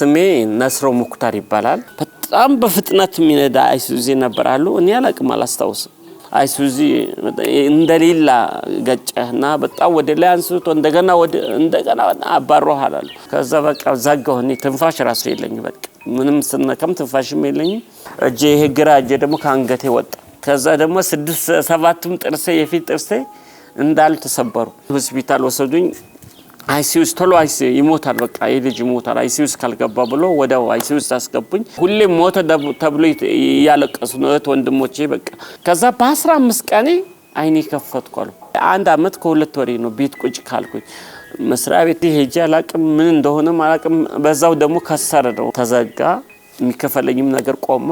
ስሜ ነስሮ ሙክታር ይባላል። በጣም በፍጥነት የሚነዳ አይሱዚ ነበራሉ። እኔ አላቅም አላስታውስም። አይሱዚ እንደሌላ ገጨህና በጣም ወደ ላይ አንስቶ እንደገና አባሮሃል አሉ። ከዛ በቃ ዘጋሁ። እኔ ትንፋሽ ራሱ የለኝ በቃ ምንም ስነከም ትንፋሽም የለኝ። እጄ ግራ እጄ ደግሞ ከአንገቴ ወጣ። ከዛ ደግሞ 6-7ቱም ጥርሴ የፊት ጥርሴ እንዳሉ ተሰበሩ። ሆስፒታል ወሰዱኝ። አይሲዩስ ቶሎ ይሞታል በቃ የልጅ ይሞታል አይሲዩስ ካልገባ ብሎ ወዳው አይሲዩስ አስገቡኝ። ሁሌ ሞተ ተብሎ ያለቀሱ ነው ወንድሞቼ በቃ። ከዛ በ15 ቀኔ አይኔ ከፈትኩ አሉ። 1 አመት ከ2 ወሬ ነው ቤት ቁጭ ካልኩኝ። መስሪያ ቤት ሄጄ አላቅም ምን እንደሆነ አላቅም። በዛው ደግሞ ከሰረ ነው ተዘጋ። የሚከፈለኝም ነገር ቆመ።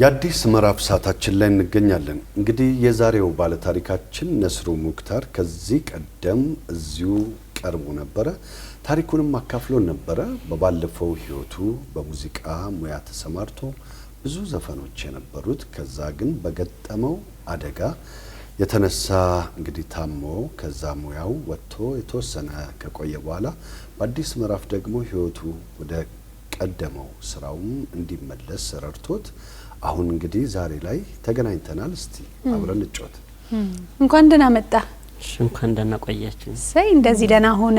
የአዲስ ምዕራፍ ሰዓታችን ላይ እንገኛለን። እንግዲህ የዛሬው ባለ ታሪካችን ነስሩ ሙክታር ከዚህ ቀደም እዚሁ ቀርቦ ነበረ። ታሪኩንም አካፍሎን ነበረ። በባለፈው ህይወቱ በሙዚቃ ሙያ ተሰማርቶ ብዙ ዘፈኖች የነበሩት ከዛ ግን በገጠመው አደጋ የተነሳ እንግዲህ ታሞ ከዛ ሙያው ወጥቶ የተወሰነ ከቆየ በኋላ በአዲስ ምዕራፍ ደግሞ ህይወቱ ወደ ቀደመው ስራውም እንዲመለስ ረድቶት አሁን እንግዲህ ዛሬ ላይ ተገናኝተናል። እስቲ አብረን እንጫወት። እንኳን ደህና መጣ። እንኳን ደህና ቆያችሁ። ሰይ እንደዚህ ደህና ሆነ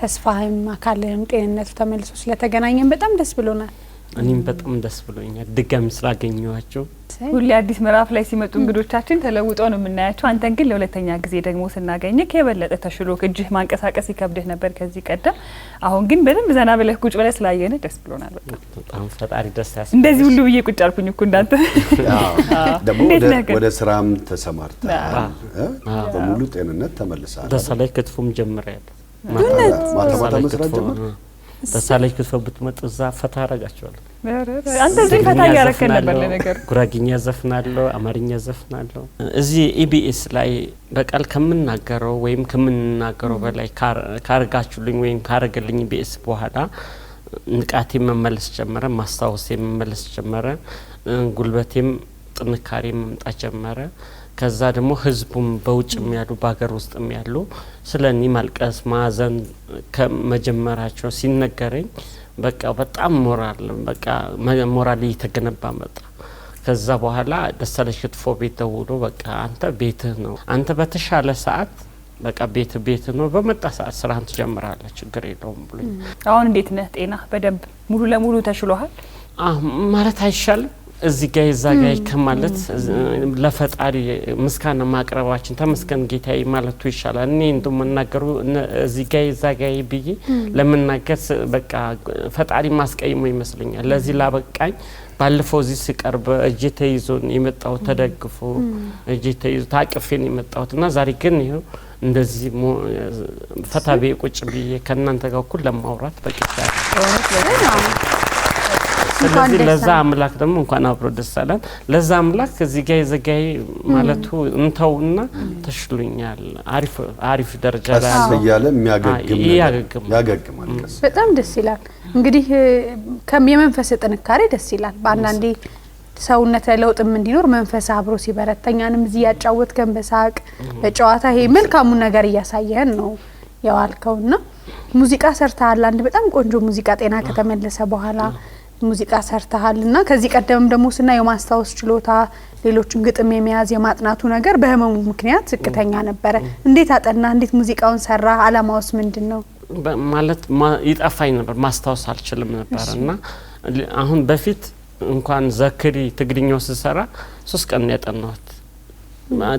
ተስፋህም አካልህም ጤንነቱ ተመልሶ ስለተገናኘን በጣም ደስ ብሎናል። እኔም በጣም ደስ ብሎኛል ድጋሚ ስላገኘኋቸው። ሁሌ አዲስ ምዕራፍ ላይ ሲመጡ እንግዶቻችን ተለውጠው ነው የምናያቸው። አንተን ግን ለሁለተኛ ጊዜ ደግሞ ስናገኝህ የበለጠ ተሽሎክ እጅህ ማንቀሳቀስ ይከብድህ ነበር ከዚህ ቀደም። አሁን ግን በደንብ ዘና ብለህ ቁጭ ብለህ ስላየንህ ደስ ብሎናል። በጣም ፈጣሪ ደስ ያሰኝ። እንደዚህ ሁሉ ብዬ ቁጭ አልኩኝ እኮ እንዳንተ። ደግሞ ወደ ስራም ተሰማርተሃል። በሙሉ ጤንነት ተመልሰሃል። ደሳለኝ ክትፎም ጀምሬያለሁ። ማታ መስራት ጀመርኩ። ደሳለኝ ክትፎ ብትመጡ እዛ ፈታ አረጋቸዋለሁ። አንተ እዚህ ፈታ ያረከን ነበር ለነገር። ጉራጌኛ ዘፍናለሁ፣ አማርኛ ዘፍናለሁ። እዚህ ኢቢኤስ ላይ በቃል ከምናገረው ወይም ከምንናገረው በላይ ካርጋችሁልኝ ወይም ካረገልኝ ኢቢኤስ በኋላ ንቃቴ መመለስ ጀመረ፣ ማስታወሴ መመለስ ጀመረ፣ ጉልበቴም ጥንካሬ መምጣት ጀመረ። ከዛ ደግሞ ህዝቡም በውጭም ያሉ በአገር ውስጥም ያሉ ስለኔ ማልቀስ ማዘን ከመጀመራቸው ሲነገረኝ በቃ በጣም ሞራል እየተገነባ መጣ። ከዛ በኋላ ደሳለኝ ክትፎ ቤት ደውሎ በቃ አንተ ቤትህ ነው፣ አንተ በተሻለ ሰዓት በቃ ቤት ነው፣ በመጣ ሰዓት ስራህን ትጀምራለህ፣ ችግር የለውም ብሎ። አሁን እንዴት ነህ? ጤና በደንብ ሙሉ ለሙሉ ተሽሎሃል ማለት አይሻልም? እዚህ ጋር ይዛጋይ ከማለት ለፈጣሪ ምስጋና ማቅረባችን ተመስገን ጌታዬ ማለቱ ይሻላል። እኔ እንደምናገሩ እዚህ ጋር ይዛጋይ ብዬ ለምናገር በቃ ፈጣሪ ማስቀይሞ ይመስለኛል። ለዚህ ላበቃኝ ባለፈው እዚህ ሲቀርብ እጄ ተይዞ የመጣው ተደግፎ እጄ ተይዞ ታቅፌን የመጣውና ዛሬ ግን ይሄው እንደዚህ ፈታቤ ቁጭ ብዬ ከናንተ ጋር እኩል ለማውራት በቂታ። ስለዚህ ለዛ አምላክ ደግሞ እንኳን አብሮ ደስ አለን። ለዛ አምላክ እዚህ ጋር ይዘጋይ ማለቱ እንተውና ተሽሉኛል። አሪፍ ደረጃ ላይ ያለ ያገግማል። በጣም ደስ ይላል። እንግዲህ ከመንፈስ ጥንካሬ ደስ ይላል። በአንዳንዴ ሰውነት ላይ ለውጥም እንዲኖር መንፈስ አብሮ ሲበረተኛንም እዚህ ያጫወትከን በሳቅ በጨዋታ ይሄ መልካሙ ነገር እያሳየን ነው ያዋልከውና ሙዚቃ ሰርተሃል። አንድ በጣም ቆንጆ ሙዚቃ ጤና ከተመለሰ በኋላ ሙዚቃ ሰርተሃልና ከዚህ ቀደም ደግሞ ስናየው ማስታወስ ችሎታ ሌሎችን ግጥም የሚያዝ የማጥናቱ ነገር በህመሙ ምክንያት ዝቅተኛ ነበረ። እንዴት አጠና? እንዴት ሙዚቃውን ሰራ? አላማውስ ምንድነው? ማለት ይጣፋኝ ነበር፣ ማስታወስ አልችልም ነበርና አሁን በፊት እንኳን ዘክሪ ትግርኛው ሲሰራ 3 ቀን ያጠናሁት።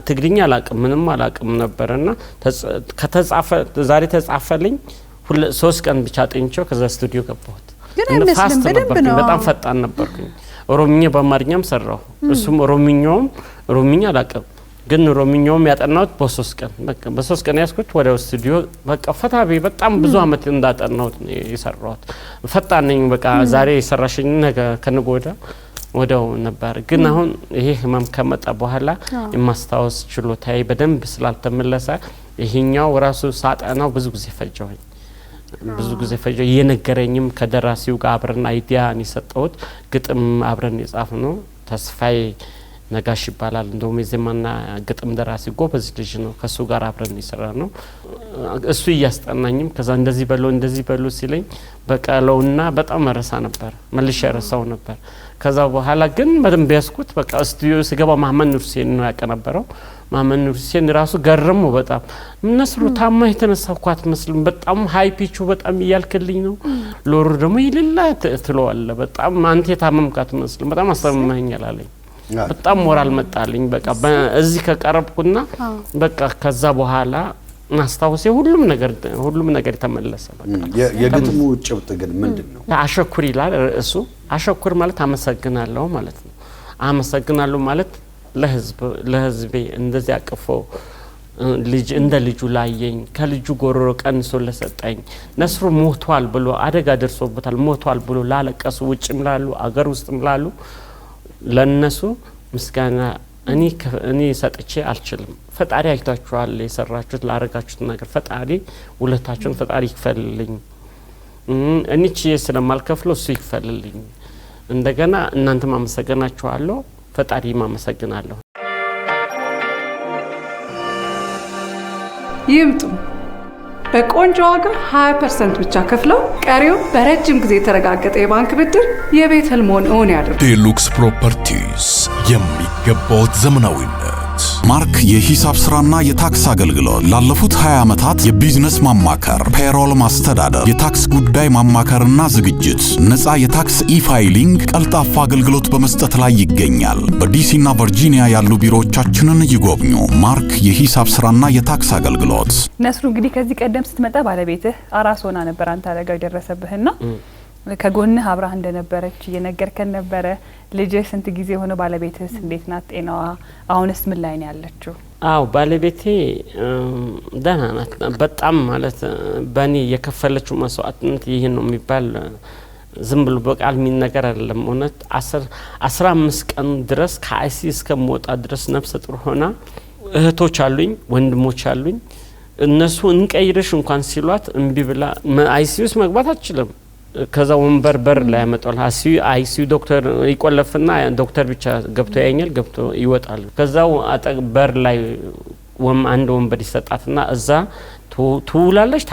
ትግርኛ አላቅም ምንም አላቅም ነበርና ከተጻፈ ዛሬ ተጻፈልኝ 3 ቀን ብቻ አጥንቼው ከዛ ስቱዲዮ ገባሁት። ግን አይመስልም በደንብ ነው። በጣም ፈጣን ነበርኩኝ። ኦሮምኛ በአማርኛም ሰራሁ። እሱም ኦሮምኛ አላቅም ግን ኦሮምኛውም ያጠናሁት በ3 ቀን በቃ በ3 ቀን ያስኩት ወደ ስቱዲዮ በቃ ፈታቤ በጣም ብዙ አመት እንዳጠናሁት የሰራሁት ፈጣን ነኝ። በቃ ዛሬ የሰራሽኝ ነገ ከነጎዳ ወደው ነበር። ግን አሁን ይሄ ህመም ከመጣ በኋላ የማስታወስ ችሎታዬ በደንብ ስላልተመለሰ ይሄኛው ራሱ ሳጠናው ብዙ ጊዜ ፈጀ የነገረኝም ከደራሲው ጋር አብረን አይዲያን የሰጠሁት ግጥም አብረን የጻፍነው ተስፋዬ ነጋሽ ይባላል። እንደውም የዜማና ግጥም ደራሲ ጎበዝ ልጅ ነው። ከሱ ጋር አብረን ይሰራ ነው። እሱ እያስጠናኝም ከዛ እንደዚህ በሉ ሲለኝ በቃለውና በጣም መረሳ ነበር፣ መልሼ ረሳው ነበር። ከዛ በኋላ ግን በደንብ ያስኩት በቃ ስቱዲዮ ሲገባ መሐመድ ኑር ሁሴን ነው ያቀናበረው። መሐመድ ኑር ሁሴን ራሱ ገረሙ በጣም ነስሩ ታማ የተነሳኳት መስልም በጣም ሃይ ፒቹ በጣም እያልክልኝ ነው። ሎሩ ደግሞ ይልላ ትለዋለ በጣም አንተ የታመምካት መስልም በጣም አሰማኛል አለኝ። በጣም ሞራል መጣልኝ። በቃ እዚህ ከቀረብኩና በቃ ከዛ በኋላ ማስታወሴ ሁሉም ነገር ተመለሰ። በቃ የግጥሙ ጭብጥ ግን ምንድነው? አሸኩር ይላል እሱ። አሸኩር ማለት አመሰግናለሁ ማለት ነው። አመሰግናለሁ ማለት ለህዝቤ እንደዚህ አቅፎ ልጅ እንደ ልጁ ላየኝ ከልጁ ጎሮሮ ቀንሶ ለሰጠኝ ነስሩ ሞቷል ብሎ አደጋ ደርሶበታል ሞቷል ብሎ ላለቀሱ ውጭም ላሉ አገር ውስጥም ላሉ ለነሱ ምስጋና እኔ ሰጥቼ አልችልም። ፈጣሪ አይታችኋል የሰራችሁት ላረጋችሁት ነገር ፈጣሪ ውለታችሁን ፈጣሪ ይክፈልልኝ። እኔ ስለማልከፍለው እሱ ይክፈልልኝ። እንደገና እናንተም አመሰግናችኋለሁ ፈጣሪም አመሰግናለሁ። ይምጡ በቆንጆ ዋጋ 20% ብቻ ከፍለው ቀሪው በረጅም ጊዜ የተረጋገጠ የባንክ ብድር የቤት ህልሞን እውን ያድርጉ። ዴሉክስ ፕሮፐርቲስ የሚገባውት ዘመናዊነት ማርክ የሂሳብ ስራና የታክስ አገልግሎት ላለፉት 20 ዓመታት የቢዝነስ ማማከር፣ ፔሮል ማስተዳደር፣ የታክስ ጉዳይ ማማከርና ዝግጅት፣ ነፃ የታክስ ኢፋይሊንግ፣ ቀልጣፋ አገልግሎት በመስጠት ላይ ይገኛል። በዲሲና ቨርጂኒያ ያሉ ቢሮዎቻችንን ይጎብኙ። ማርክ የሂሳብ ስራና የታክስ አገልግሎት። ነስሩ እንግዲህ ከዚህ ቀደም ስትመጣ ባለቤትህ አራስ ሆና ነበር አንተ አደጋው ደረሰብህና ከጎንህ አብራህ እንደነበረች እየነገርከን ነበረ። ልጅህ ስንት ጊዜ ሆነ? ባለቤትህ እንዴት ናት? ጤናዋ አሁንስ ምን ላይ ነው ያለችው? አው ባለቤቴ ደህና ናት። በጣም ማለት በእኔ የከፈለችው መስዋዕትነት ይሄን ነው የሚባል ዝም ብሎ በቃል ምን ነገር አይደለም። እውነት 15 ቀን ድረስ ከአይሲ እስከምወጣ ድረስ ነፍሰ ጡር ሆና እህቶች አሉኝ ወንድሞች አሉኝ። እነሱ እንቀይርሽ እንኳን ሲሏት እምቢ ብላ አይሲዩስ መግባት አትችልም። ከዛ ወንበር በር ላይ ያመጣል። አይሲዩ ዶክተር ይቆለፍና ዶክተር ብቻ ገብቶ ያኛል ገብቶ ይወጣል። ከዛው በር ላይ አንድ ወንበር ይሰጣትና እዛ ትውላለች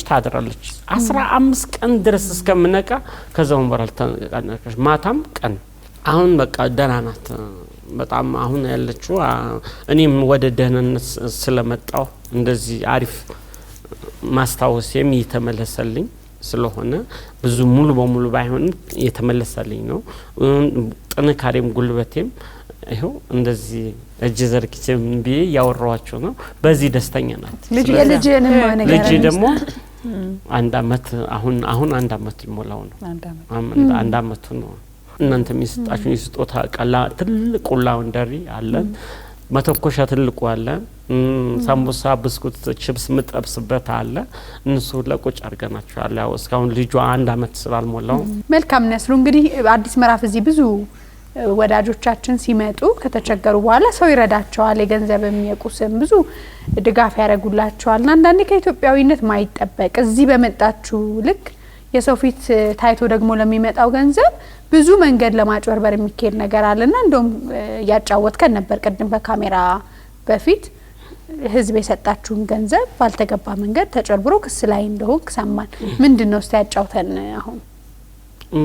ታድራለች 15 ቀን ድረስ እስከምነቃ ከዛ ወንበር አልተነቀሽ ማታም ቀን። አሁን በቃ ደህና ናት በጣም አሁን ያለችው። እኔም ወደ ደህንነት ስለመጣው እንደዚህ አሪፍ ማስታወስም ይተመለሰልኝ ስለሆነ ብዙ ሙሉ በሙሉ ባይሆን የተመለሰልኝ ነው። ጥንካሬም ጉልበቴም ይሄው እንደዚህ እጅ ዘርግቼም ቢዬ ያወራዋቸው ነው። በዚህ ደስተኛ ናት። ልጅንም ነገር ልጅ ደግሞ አንድ አመት አሁን አንድ አመት ይሞላው ነው። አንድ አመቱ ነው። እናንተ የሚሰጣችሁ የስጦታ ቀላ ትልቁ ላውንደሪ አለን። መተኮሻ ትልቁ አለ። ሳምቡሳ ብስኩት ቺፕስ ምጥብስበት አለ። እነሱ ለቆጭ አርገናቸዋል። ያው እስካሁን ልጇ አንድ አመት ስላልሞላው። መልካም ነስሩ እንግዲህ አዲስ ምዕራፍ እዚህ ብዙ ወዳጆቻችን ሲመጡ ከተቸገሩ በኋላ ሰው ይረዳቸዋል። የገንዘብም የቁስም ብዙ ድጋፍ ያደርጉላቸዋልና አንዳንዴ ከኢትዮጵያዊነት ማይጠበቅ እዚህ በመጣችሁ ልክ የሰው ፊት ታይቶ ደግሞ ለሚመጣው ገንዘብ ብዙ መንገድ ለማጭበርበር የሚካሄድ ነገር አለና እንደውም ያጫወትከን ነበር ቀደም በካሜራ በፊት ህዝብ የሰጣችሁን ገንዘብ ባልተገባ መንገድ ተጨርብሮ ክስ ላይ እንደሆንክ ሰማን። ምንድነው እስቲ ያጫውተን? አሁን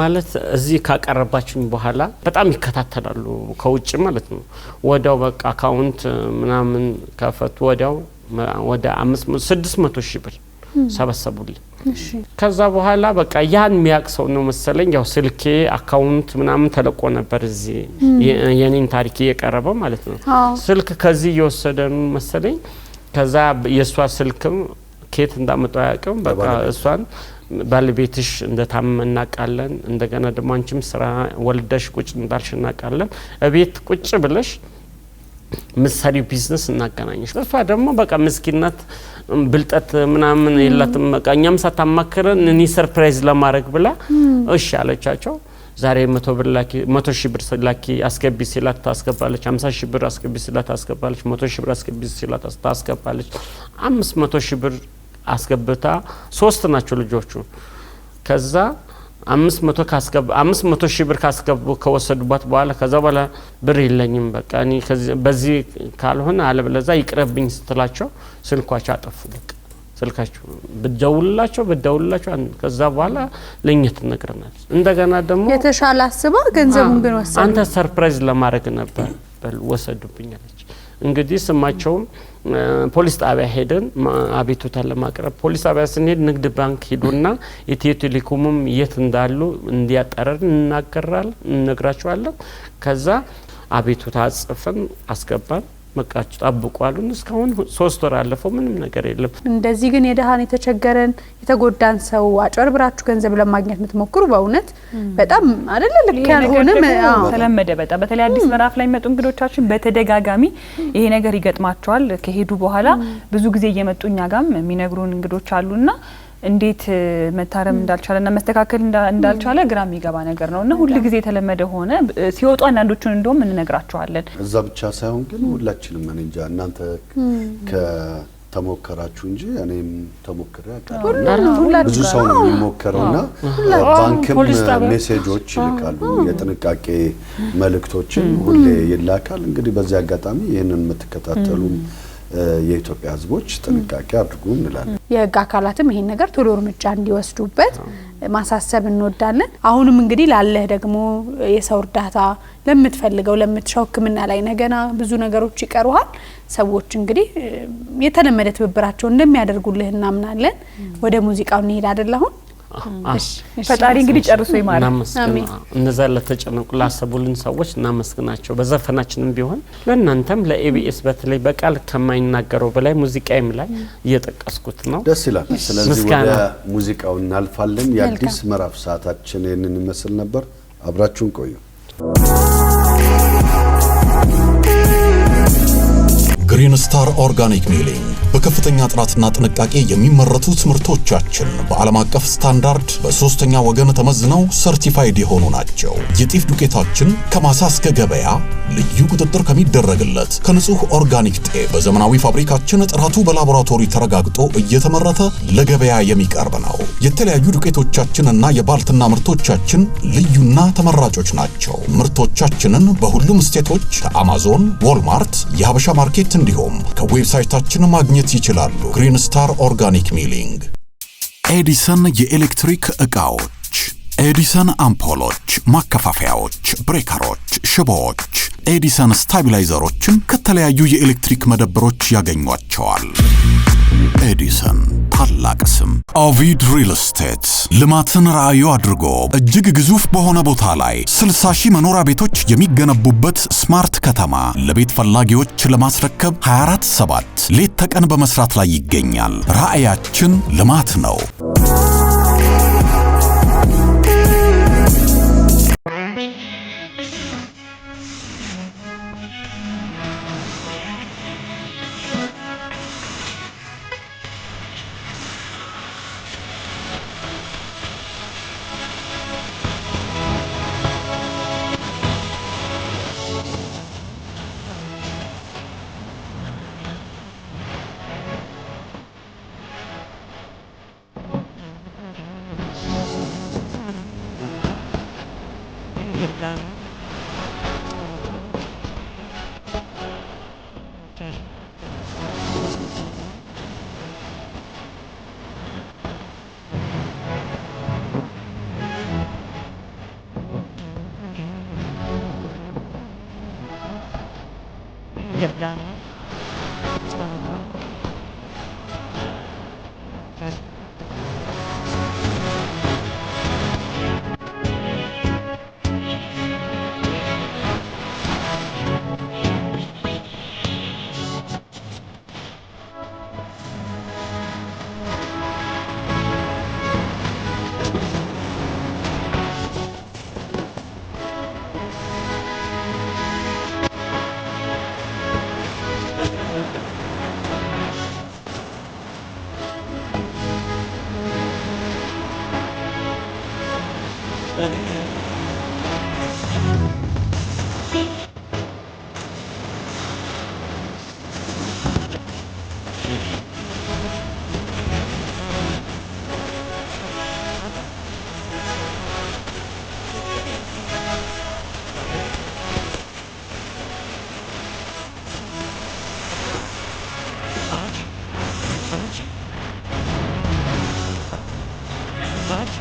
ማለት እዚህ ካቀረባችሁኝ በኋላ በጣም ይከታተላሉ ከውጭ ማለት ነው። ወዲያው በቃ አካውንት ምናምን ከፈቱ ወዲያው ወደ 600 ሺህ ብር ሰበሰቡልኝ። ከዛ በኋላ በቃ ያን የሚያቅሰው ነው መሰለኝ ያው ስልኬ አካውንት ምናምን ተለቆ ነበር እዚህ የኔን ታሪክ እየቀረበ ማለት ነው። ስልክ ከዚህ እየወሰደ ነው መሰለኝ። ከዛ የሷ ስልክም ኬት እንዳመጣው ያቀም በቃ እሷን ባለቤትሽ እንደታመመ እናቃለን። እንደገና ደግሞ አንቺም ስራ ወልደሽ ቁጭ እንዳልሽ እናቃለን። እቤት ቁጭ ብለሽ ምሳሌ ቢዝነስ እናገናኝሽ። እሷ ደግሞ በቃ ምስኪናት ብልጠት ምናምን የላትም። በቃ እኛም ሳታማክረን እኔ ሰርፕራይዝ ለማድረግ ብላ እሺ አለቻቸው። ዛሬ 100 ሺህ ብር ላኪ አስገቢ ሲላት ታስገባለች። 50 ሺህ ብር አስገቢ ሲላት ታስገባለች። 100 ሺህ ብር አስገቢ ሲላት ታስገባለች። 500 ሺህ ብር አስገብታ 3 ናቸው ልጆቹ። ከዛ 500 ሺህ ብር ካስገቡ ከወሰዱባት በኋላ ከዛ በኋላ ብር የለኝም በቃ እኔ በዚህ ካልሆነ አለበለዛ ይቅርብኝ ስትላቸው ስልኳቸው አጠፉ። በቃ ስልካቸው በደውልላቸው ከዛ በኋላ ለኛ ትነግረናለች። እንደገና ደግሞ የተሻለ አስባ ገንዘቡን ግን ወሰዱ። አንተ ሰርፕራይዝ ለማድረግ ነበር ወሰዱብኝ አለች። እንግዲህ ስማቸውም ፖሊስ ጣቢያ ሄደን አቤቱታ ለማቅረብ ፖሊስ ጣቢያ ስንሄድ ንግድ ባንክ ሄዱና ኢትዮ ቴሌኮምም የት እንዳሉ እንዲያጠረን እንነግራቸዋለን። ከዛ አቤቱታ ጽፈን አስገባን። መቃች ጠብቋሉን እስካሁን 3 ወር አለፈው ምንም ነገር የለም። እንደዚህ ግን የደሃን የተቸገረን የተጎዳን ሰው አጭበርብራችሁ ገንዘብ ለማግኘት የምትሞክሩ በእውነት በጣም አይደለ ልክ ያልሆነ ተለመደ። በጣም በተለይ አዲስ ምዕራፍ ላይ መጡ እንግዶቻችን በተደጋጋሚ ይሄ ነገር ይገጥማቸዋል። ከሄዱ በኋላ ብዙ ጊዜ እየመጡኛ ጋም የሚነግሩን እንግዶች አሉና እንዴት መታረም እንዳልቻለና መስተካከል እንዳልቻለ ግራ የሚገባ ነገር ነውና ሁሉ ጊዜ የተለመደ ሆነ። ሲወጡ አንዳንዶቹን እንደውም እንነግራቸዋለን። እዛ ብቻ ሳይሆን ግን ሁላችንም እንጃ እናንተ ከተሞከራችሁ እንጂ እኔም ተሞክሬ አውቃለሁ። ብዙ ሰው ነው የሚሞከረውና ባንክም ሜሴጆች ይልካሉ፣ የጥንቃቄ መልእክቶችን ሁሌ ይላካል። እንግዲህ በዚህ አጋጣሚ ይሄንን የምትከታተሉ የኢትዮጵያ ሕዝቦች ጥንቃቄ አድርጉ እንላለን። የህግ አካላትም ይሄን ነገር ቶሎ እርምጃ እንዲወስዱበት ማሳሰብ እንወዳለን። አሁንም እንግዲህ ላለህ ደግሞ የሰው እርዳታ ለምትፈልገው ለምትሻው ሕክምና ላይ ነገና ብዙ ነገሮች ይቀሩሃል። ሰዎች እንግዲህ የተለመደ ትብብራቸው እንደሚያደርጉልህ እናምናለን። ወደ ሙዚቃው እንሄድ አይደል አሁን? ፈጣሪ እንግዲህ ጨርሶ ይማር። አሜን። እነዛ ለተጨነቁ ላሰቡልን ሰዎች እናመስግናቸው። በዘፈናችንም ቢሆን ለእናንተም ለኤቢኤስ በተለይ በቃል ከማይናገረው በላይ ሙዚቃም ላይ እየጠቀስኩት ነው። ደስ ይላል። ስለዚህ ወደ ሙዚቃው እናልፋለን። የአዲስ ምዕራፍ ሰዓታችን ይህንን ይመስል ነበር። አብራችሁን ቆዩ። ግሪን ስታር ኦርጋኒክ ሚሊንግ በከፍተኛ ጥራትና ጥንቃቄ የሚመረቱ ምርቶቻችን በዓለም አቀፍ ስታንዳርድ በሶስተኛ ወገን ተመዝነው ሰርቲፋይድ የሆኑ ናቸው። የጤፍ ዱቄታችን ከማሳ እስከ ገበያ ልዩ ቁጥጥር ከሚደረግለት ከንጹህ ኦርጋኒክ ጤፍ በዘመናዊ ፋብሪካችን ጥራቱ በላቦራቶሪ ተረጋግጦ እየተመረተ ለገበያ የሚቀርብ ነው። የተለያዩ ዱቄቶቻችንና የባልትና ምርቶቻችን ልዩና ተመራጮች ናቸው። ምርቶቻችንን በሁሉም ስቴቶች ከአማዞን፣ ዎልማርት፣ የሀበሻ ማርኬት እንዲሁም ከዌብሳይታችን ማግኘት ይችላሉ። ግሪን ስታር ኦርጋኒክ ሚሊንግ። ኤዲሰን የኤሌክትሪክ ዕቃዎች፣ ኤዲሰን አምፖሎች፣ ማከፋፈያዎች፣ ብሬከሮች፣ ሽቦዎች፣ ኤዲሰን ስታቢላይዘሮችን ከተለያዩ የኤሌክትሪክ መደብሮች ያገኟቸዋል። ኤዲሰን ታላቅ ስም። ኦቪድ ሪል ስቴት ልማትን ራዕዩ አድርጎ እጅግ ግዙፍ በሆነ ቦታ ላይ 60 ሺህ መኖሪያ ቤቶች የሚገነቡበት ስማርት ከተማ ለቤት ፈላጊዎች ለማስረከብ 24/7 ሌት ተቀን በመስራት ላይ ይገኛል። ራዕያችን ልማት ነው። Bene.